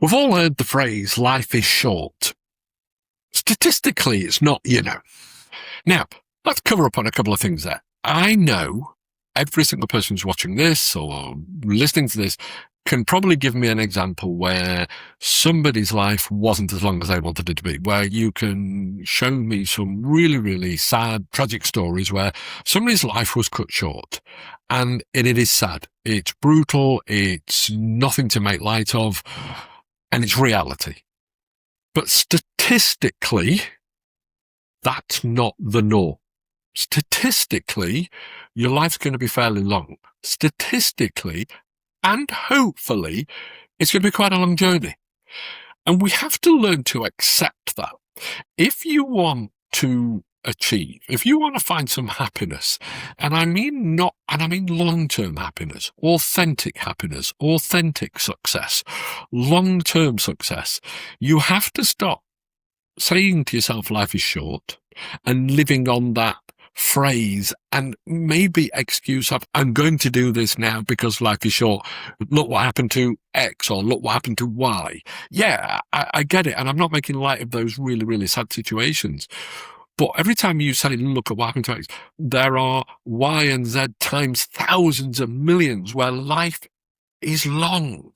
We've all heard the phrase, life is short. Statistically, it's not. Now, let's cover up on a couple of things there. I know every single person who's watching this or listening to this can probably give me an example where somebody's life wasn't as long as they wanted it to be, where you can show me some really, really sad, tragic stories where somebody's life was cut short. And it is sad. It's brutal. It's nothing to make light of. And it's reality. But statistically, that's not the norm. Statistically, your life's going to be fairly long. Statistically, and hopefully, it's going to be quite a long journey. And we have to learn to accept that. If you want to achieve, if you want to find some happiness, and I mean long-term happiness, authentic success, long-term success, you have to stop saying to yourself life is short and living on that phrase and maybe excuse of, I'm going to do this now because life is short. Look what happened to X or look what happened to Y. Yeah, I get it. And I'm not making light of those really, really sad situations. But every time you say, look at what happened to X, there are Y and Z times thousands of millions where life is long.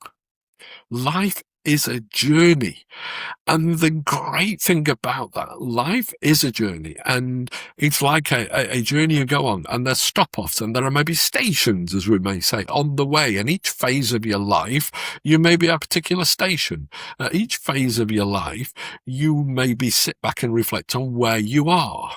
Life is a journey. And the great thing about that, life is a journey. And it's like a journey you go on. And there's stop-offs and there are maybe stations, as we may say, on the way. And each phase of your life, you may be at a particular station. Each phase of your life, you maybe sit back and reflect on where you are.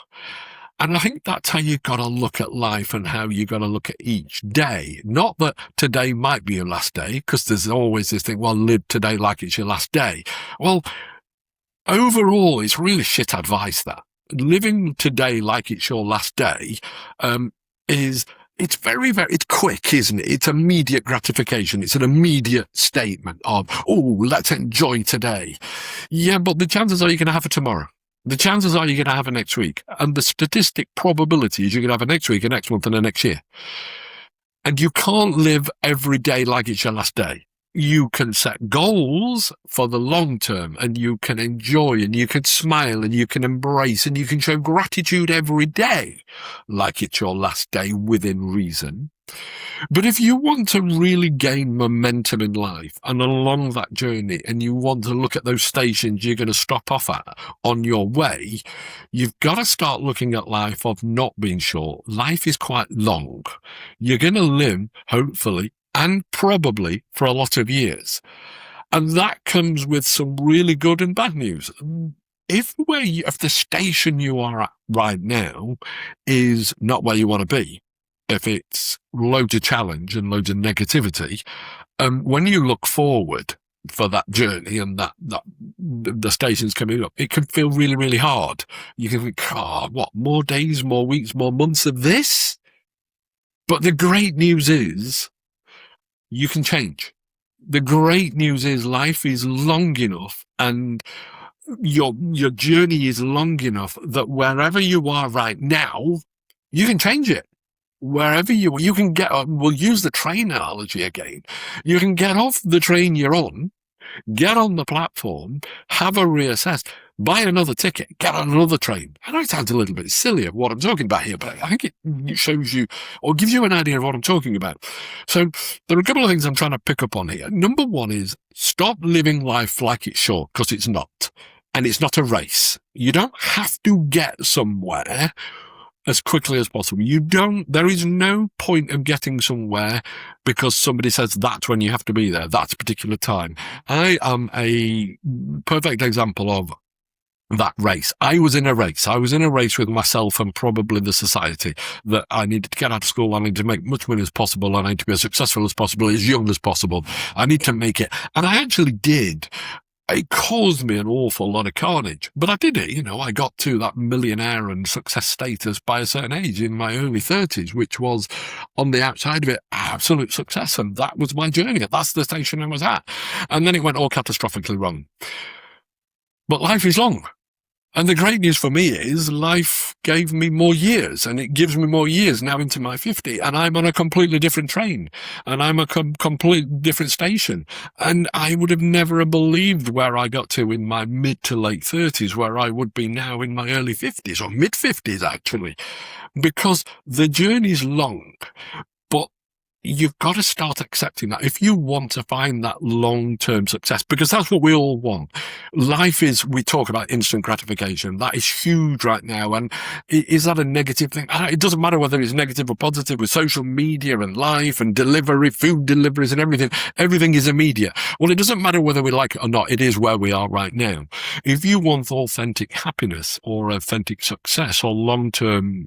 And I think that's how you've got to look at life and how you've got to look at each day. Not that today might be your last day, because there's always this thing, well, live today like it's your last day. Well, overall, it's really shit advice, that. Living today like it's your last day it's quick, isn't it? It's immediate gratification. It's an immediate statement of, oh, let's enjoy today. Yeah, but the chances are you're going to have it tomorrow. The chances are you're going to have it next week. And the statistic probability is you're going to have it next week and next month and the next year. And you can't live every day like it's your last day. You can set goals for the long term and you can enjoy and you can smile and you can embrace and you can show gratitude every day like it's your last day within reason. But if you want to really gain momentum in life and along that journey and you want to look at those stations you're going to stop off at on your way, you've got to start looking at life of not being short. Life is quite long. You're going to live, hopefully, and probably for a lot of years. And that comes with some really good and bad news. If the station you are at right now is not where you want to be, if it's loads of challenge and loads of negativity, when you look forward for that journey and that the station's coming up, it can feel really, really hard. You can think, what, more days, more weeks, more months of this? But the great news is you can change. The great news is life is long enough and your journey is long enough that wherever you are right now, you can change it. Wherever you can get on, we'll use the train analogy again. You can get off the train you're on, get on the platform, have a reassess, buy another ticket, get on another train. I know it sounds a little bit silly of what I'm talking about here, but I think it shows you or gives you an idea of what I'm talking about. So there are a couple of things I'm trying to pick up on here. Number one is stop living life like it's short, because it's not. And it's not a race. You don't have to get somewhere as quickly as possible. There is no point of getting somewhere because somebody says that's when you have to be there, that's a particular time. I am a perfect example of that race. I was in a race with myself and probably the society that I needed to get out of school. I need to make much money as possible. I need to be as successful as possible, as young as possible. I need to make it. And I actually did. It caused me an awful lot of carnage, but I did it. I got to that millionaire and success status by a certain age in my early 30s, which was on the outside of it, absolute success. And that was my journey. That's the station I was at. And then it went all catastrophically wrong. But life is long. And the great news for me is life gave me more years, and it gives me more years now into my 50, and I'm on a completely different train, and I'm a completely different station. And I would have never believed where I got to in my mid to late 30s, where I would be now in my early 50s, or mid 50s actually, because the journey's long, but you've got to start accepting that if you want to find that long-term success, because that's what we all want. Life is, we talk about instant gratification. That is huge right now. And is that a negative thing? It doesn't matter whether it's negative or positive with social media and life and delivery, food deliveries and everything. Everything is immediate. Well, it doesn't matter whether we like it or not. It is where we are right now. If you want authentic happiness or authentic success or long-term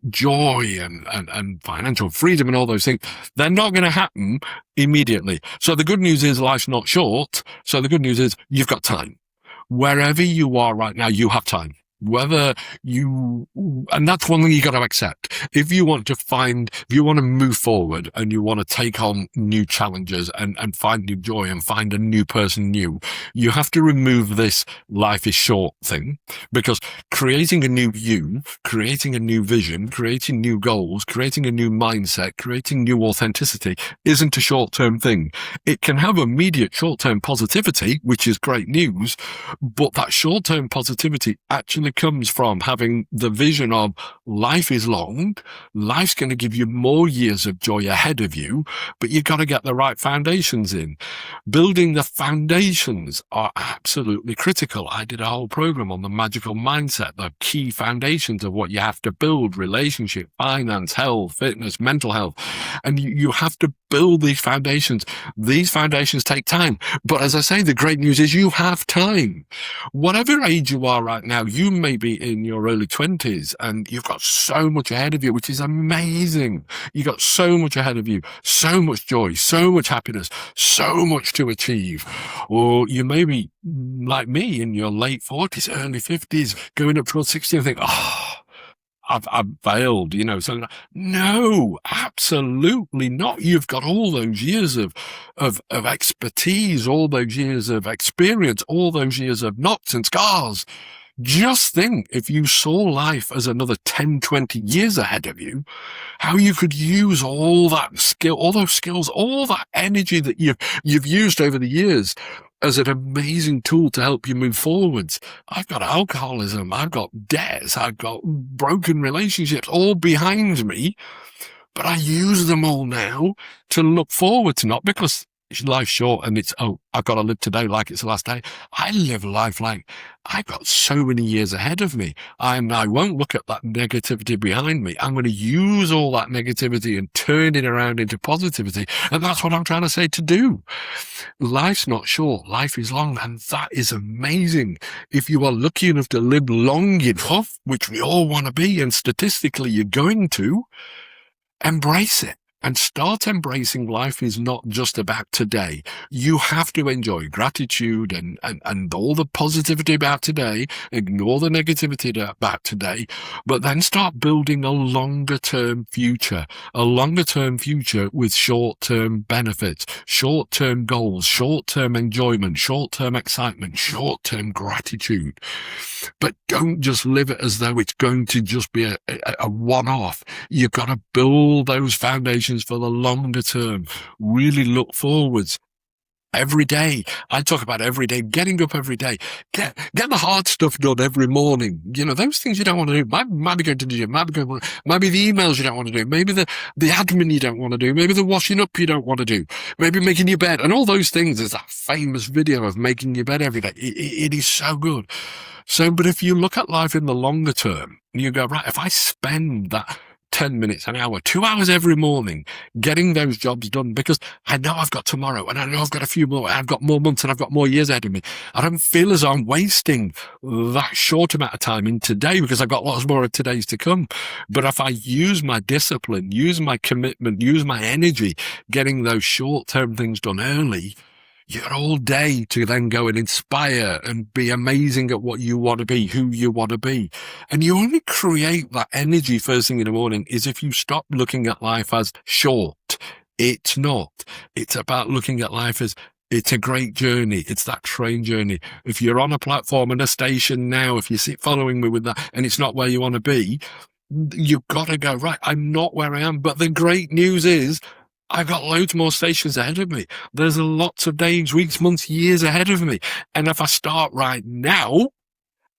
joy and financial freedom and all those things, they're not going to happen immediately. So the good news is life's not short. So the good news is you've got time. Wherever you are right now, you have time. And that's one thing you got to accept. If you want to move forward and you want to take on new challenges and find new joy and find a new person new, you have to remove this life is short thing, because creating a new you, creating a new vision, creating new goals, creating a new mindset, creating new authenticity isn't a short-term thing. It can have immediate short-term positivity, which is great news, but that short-term positivity actually comes from having the vision of life is long, life's going to give you more years of joy ahead of you, but you've got to get the right foundations in. Building the foundations are absolutely critical. I did a whole program on the magical mindset, the key foundations of what you have to build: relationship, finance, health, fitness, mental health. And you have to build these foundations. These foundations take time. But as I say, the great news is you have time. Whatever age you are right now, you may be in your early 20s and you've got so much ahead of you, which is amazing. You've got so much ahead of you, so much joy, so much happiness, so much to achieve. Or you may be like me in your late 40s, early 50s, going up towards 60 and think, I've failed, so no, absolutely not. You've got all those years of expertise, all those years of experience, all those years of knocks and scars. Just think, if you saw life as another 10, 20 years ahead of you, how you could use all that skill, all those skills, all that energy that you've used over the years as an amazing tool to help you move forwards. I've got alcoholism, I've got debts, I've got broken relationships all behind me, but I use them all now to look forward to, not because life's short and I've got to live today like it's the last day. I live life like I've got so many years ahead of me. I won't look at that negativity behind me. I'm going to use all that negativity and turn it around into positivity. And that's what I'm trying to say to do. Life's not short. Life is long. And that is amazing. If you are lucky enough to live long enough, which we all want to be, and statistically you're going to, embrace it. And start embracing life is not just about today. You have to enjoy gratitude and all the positivity about today, ignore the negativity about today, but then start building a longer-term future with short-term benefits, short-term goals, short-term enjoyment, short-term excitement, short-term gratitude. But don't just live it as though it's going to just be a one-off. You've got to build those foundations for the longer term. Really look forwards. Every day. I talk about every day, getting up every day. Get the hard stuff done every morning. Those things you don't want to do. Might be going to the gym, might be the emails you don't want to do, maybe the admin you don't want to do, maybe the washing up you don't want to do, maybe making your bed, and all those things. There's that famous video of making your bed every day. It is so good. But if you look at life in the longer term, you go, right, if I spend that 10 minutes, an hour, 2 hours every morning getting those jobs done, because I know I've got tomorrow and I know I've got a few more, I've got more months and I've got more years ahead of me. I don't feel as though I'm wasting that short amount of time in today, because I've got lots more of today's to come. But if I use my discipline, use my commitment, use my energy getting those short-term things done early, you got all day to then go and inspire and be amazing at what you want to be, who you want to be. And you only create that energy first thing in the morning is if you stop looking at life as short. It's not. It's about looking at life as It's a great journey. It's that train journey. If you're on a platform and a station now, if you sit following me with that and it's not where you want to be, you've got to go, right, I'm not where I am. But the great news is I've got loads more stations ahead of me. There's lots of days, weeks, months, years ahead of me. And if I start right now,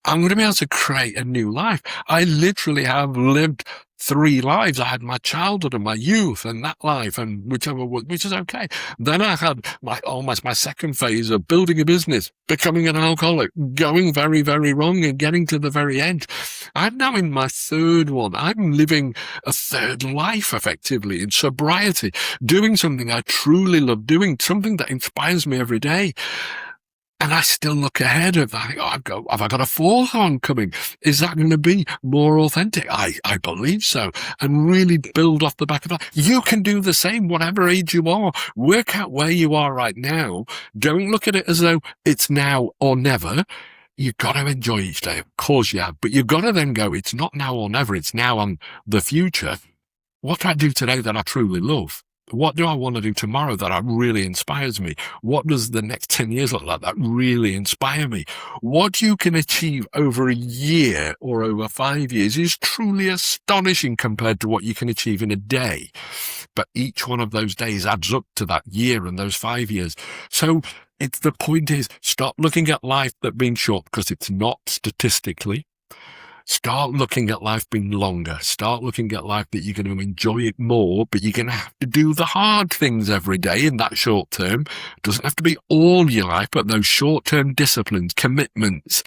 I'm going to be able to create a new life. I literally have lived 3 lives. I had my childhood and my youth and that life, and whichever was, which is okay. Then I had almost my second phase of building a business, becoming an alcoholic, going very, very wrong and getting to the very end. I'm now in my 3rd one. I'm living a 3rd life effectively in sobriety, doing something I truly love doing, something that inspires me every day. And I still look ahead of that. Have I got a 4th one coming? Is that going to be more authentic? I believe so. And really build off the back of that. You can do the same, whatever age you are. Work out where you are right now. Don't look at it as though it's now or never. You've got to enjoy each day. Of course you have. But you've got to then go, it's not now or never. It's now and the future. What do I do today that I truly love? What do I want to do tomorrow that really inspires me? What does the next 10 years look like that really inspire me? What you can achieve over a year or over 5 years is truly astonishing compared to what you can achieve in a day. But each one of those days adds up to that year and those 5 years. So the point is, stop looking at life that being short because it's not statistically. Start looking at life being longer. Start looking at life that you're going to enjoy it more, but you're going to have to do the hard things every day in that short term. It doesn't have to be all your life, but those short-term disciplines, commitments,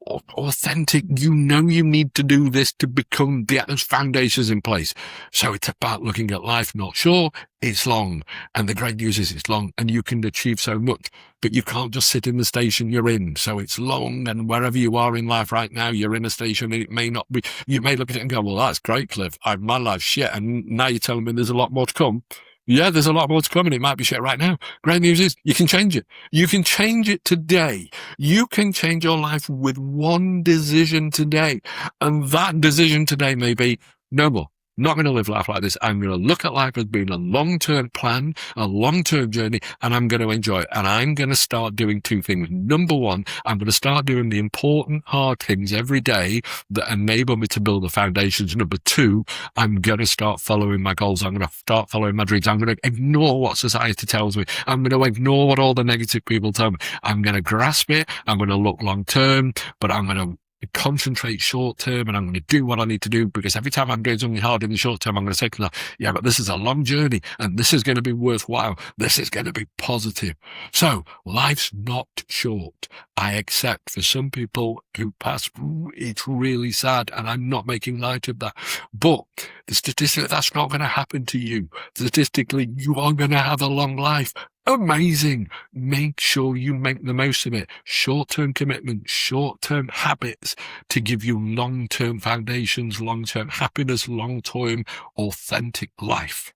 authentic, you need to do this to become those foundations in place. So it's about looking at life not short, it's long. And the great news is it's long and you can achieve so much, but you can't just sit in the station you're in. So it's long, and wherever you are in life right now, you're in a station and it may not be, you may look at it and go, well, that's great, Cliff. My life's shit. And now you're telling me there's a lot more to come. Yeah, there's a lot more to come and it might be shit right now. Great news is you can change it. You can change it today. You can change your life with one decision today. And that decision today may be no more. Not going to live life like this. I'm going to look at life as being a long-term plan, a long-term journey, and I'm going to enjoy it. And I'm going to start doing 2 things. Number 1, I'm going to start doing the important, hard things every day that enable me to build the foundations. Number 2, I'm going to start following my goals. I'm going to start following my dreams. I'm going to ignore what society tells me. I'm going to ignore what all the negative people tell me. I'm going to grasp it. I'm going to look long-term, but I'm going to concentrate short term, and I'm going to do what I need to do, because every time I'm doing something hard in the short term, I'm going to say to myself, yeah, but this is a long journey and this is going to be worthwhile. This is going to be positive. So life's not short. I accept for some people who pass, it's really sad, and I'm not making light of that. But statistically, that's not going to happen to you. Statistically, you are going to have a long life. Amazing. Make sure you make the most of it. Short-term commitment, short-term habits to give you long-term foundations, long-term happiness, long-term authentic life.